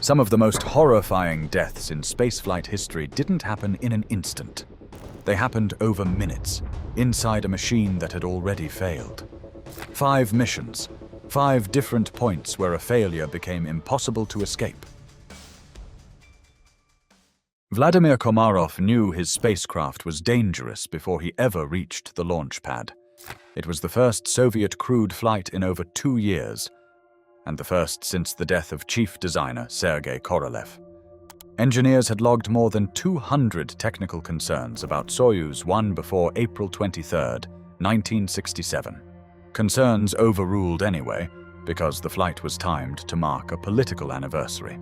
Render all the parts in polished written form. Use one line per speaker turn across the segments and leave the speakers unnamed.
Some of the most horrifying deaths in spaceflight history didn't happen in an instant. They happened over minutes, inside a machine that had already failed. 5 missions, 5 different points where a failure became impossible to escape. Vladimir Komarov knew his spacecraft was dangerous before he ever reached the launch pad. It was the first Soviet crewed flight in over 2 years, and the first since the death of chief designer Sergei Korolev. Engineers had logged more than 200 technical concerns about Soyuz 1 before April 23, 1967. Concerns overruled anyway, because the flight was timed to mark a political anniversary.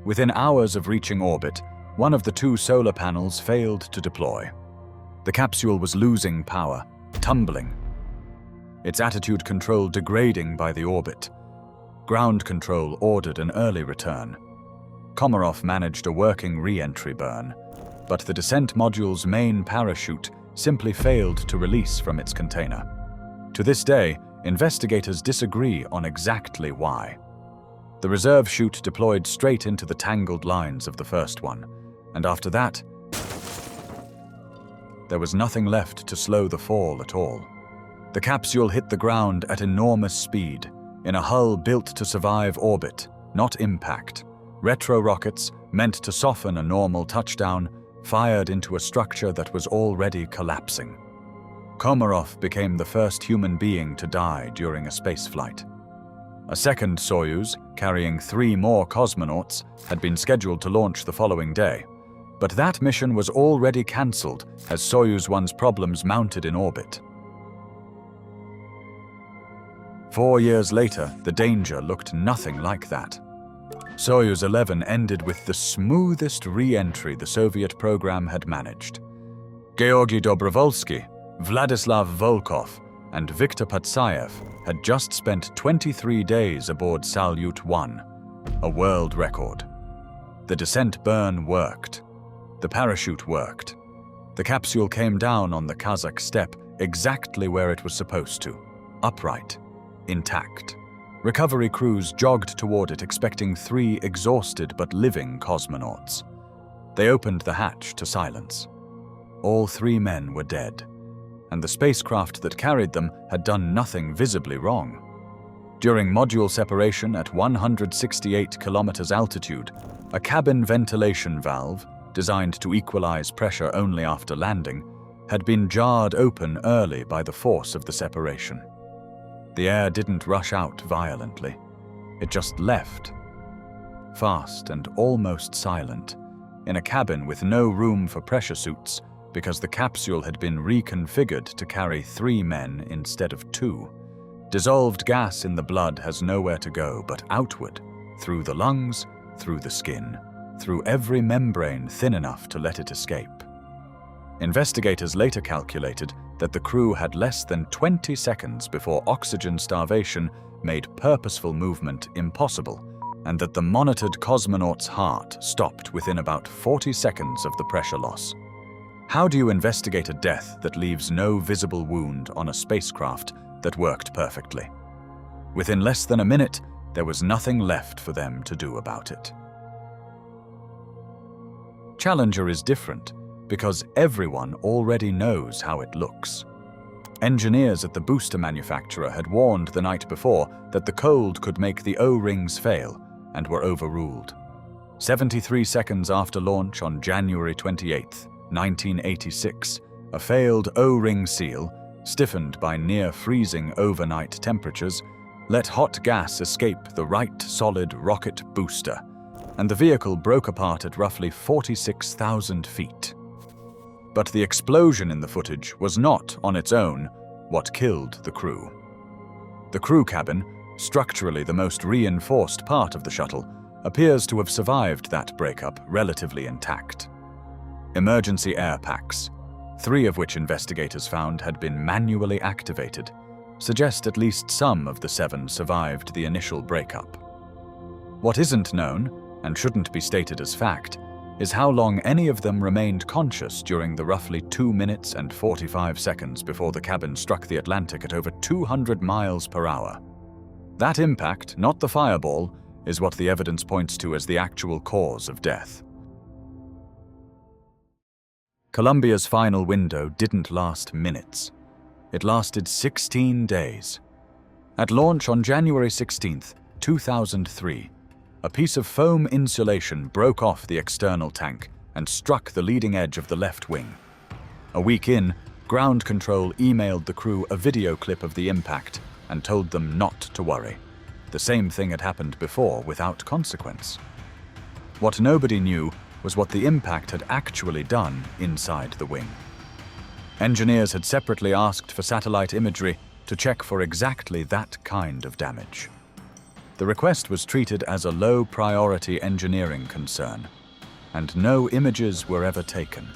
Within hours of reaching orbit, one of the 2 solar panels failed to deploy. The capsule was losing power, tumbling. Its attitude control degrading by the orbit. Ground control ordered an early return. Komarov managed a working re-entry burn, but the descent module's main parachute simply failed to release from its container. To this day, investigators disagree on exactly why. The reserve chute deployed straight into the tangled lines of the first one, and after that, there was nothing left to slow the fall at all. The capsule hit the ground at enormous speed, in a hull built to survive orbit, not impact. Retro rockets, meant to soften a normal touchdown, fired into a structure that was already collapsing. Komarov became the first human being to die during a spaceflight. A second Soyuz, carrying 3 more cosmonauts, had been scheduled to launch the following day, but that mission was already cancelled as Soyuz 1's problems mounted in orbit. 4 years later, the danger looked nothing like that. Soyuz 11 ended with the smoothest re-entry the Soviet program had managed. Georgy Dobrovolsky, Vladislav Volkov, and Viktor Patsayev had just spent 23 days aboard Salyut 1, a world record. The descent burn worked. The parachute worked. The capsule came down on the Kazakh steppe exactly where it was supposed to, upright, intact. Recovery crews jogged toward it expecting 3 exhausted but living cosmonauts. They opened the hatch to silence. All 3 men were dead, and the spacecraft that carried them had done nothing visibly wrong. During module separation at 168 kilometers altitude, a cabin ventilation valve, designed to equalize pressure only after landing, had been jarred open early by the force of the separation. The air didn't rush out violently. It just left. Fast and almost silent, in a cabin with no room for pressure suits because the capsule had been reconfigured to carry 3 men instead of 2. Dissolved gas in the blood has nowhere to go but outward, through the lungs, through the skin, through every membrane thin enough to let it escape. Investigators later calculated that the crew had less than 20 seconds before oxygen starvation made purposeful movement impossible, and that the monitored cosmonaut's heart stopped within about 40 seconds of the pressure loss. How do you investigate a death that leaves no visible wound on a spacecraft that worked perfectly? Within less than a minute, there was nothing left for them to do about it. Challenger is different, because everyone already knows how it looks. Engineers at the booster manufacturer had warned the night before that the cold could make the O-rings fail, and were overruled. 73 seconds after launch on January 28, 1986, a failed O-ring seal, stiffened by near-freezing overnight temperatures, let hot gas escape the right solid rocket booster, and the vehicle broke apart at roughly 46,000 feet. But the explosion in the footage was not, on its own, what killed the crew. The crew cabin, structurally the most reinforced part of the shuttle, appears to have survived that breakup relatively intact. Emergency air packs, 3 of which investigators found had been manually activated, suggest at least some of the 7 survived the initial breakup. What isn't known, and shouldn't be stated as fact, is how long any of them remained conscious during the roughly 2 minutes and 45 seconds before the cabin struck the Atlantic at over 200 miles per hour. That impact, not the fireball, is what the evidence points to as the actual cause of death. Columbia's final window didn't last minutes. It lasted 16 days. At launch on January 16, 2003, a piece of foam insulation broke off the external tank and struck the leading edge of the left wing. A week in, ground control emailed the crew a video clip of the impact and told them not to worry. The same thing had happened before without consequence. What nobody knew was what the impact had actually done inside the wing. Engineers had separately asked for satellite imagery to check for exactly that kind of damage. The request was treated as a low-priority engineering concern, and no images were ever taken.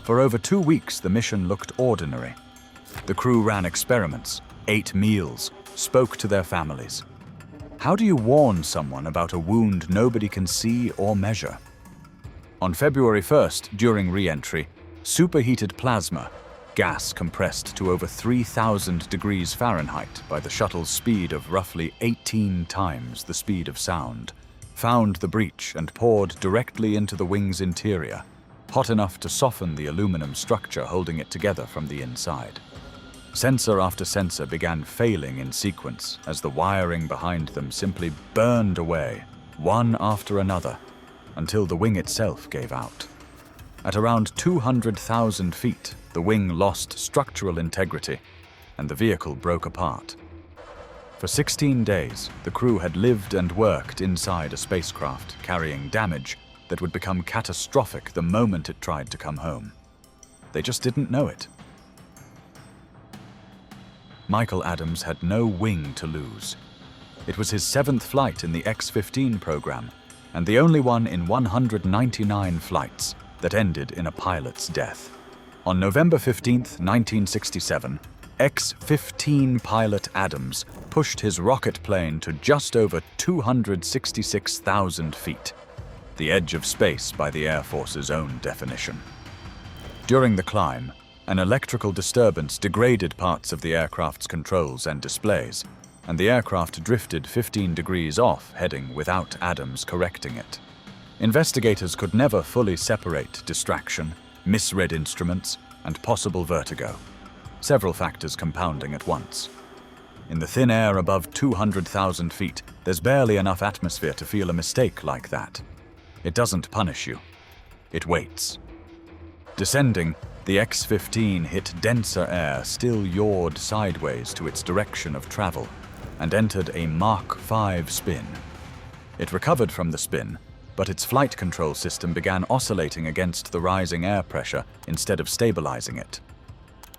For over 2 weeks, the mission looked ordinary. The crew ran experiments, ate meals, spoke to their families. How do you warn someone about a wound nobody can see or measure? On February 1st, during re-entry, superheated plasma, gas compressed to over 3,000 degrees Fahrenheit by the shuttle's speed of roughly 18 times the speed of sound, found the breach and poured directly into the wing's interior, hot enough to soften the aluminum structure holding it together from the inside. Sensor after sensor began failing in sequence as the wiring behind them simply burned away, one after another, until the wing itself gave out. At around 200,000 feet, the wing lost structural integrity, and the vehicle broke apart. For 16 days, the crew had lived and worked inside a spacecraft carrying damage that would become catastrophic the moment it tried to come home. They just didn't know it. Michael Adams had no wing to lose. It was his 7th flight in the X-15 program, and the only one in 199 flights that ended in a pilot's death. On November 15, 1967, X-15 pilot Adams pushed his rocket plane to just over 266,000 feet, the edge of space by the Air Force's own definition. During the climb, an electrical disturbance degraded parts of the aircraft's controls and displays, and the aircraft drifted 15 degrees off heading without Adams correcting it. Investigators could never fully separate distraction, misread instruments, and possible vertigo, several factors compounding at once. In the thin air above 200,000 feet, there's barely enough atmosphere to feel a mistake like that. It doesn't punish you. It waits. Descending, the X-15 hit denser air still yawed sideways to its direction of travel and entered a Mach 5 spin. It recovered from the spin, but its flight control system began oscillating against the rising air pressure instead of stabilizing it.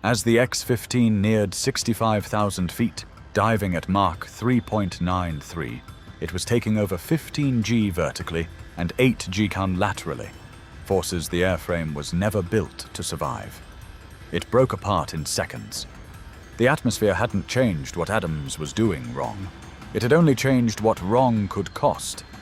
As the X-15 neared 65,000 feet, diving at Mach 3.93, it was taking over 15 G vertically and 8 G-con laterally, forces the airframe was never built to survive. It broke apart in seconds. The atmosphere hadn't changed what Adams was doing wrong. It had only changed what wrong could cost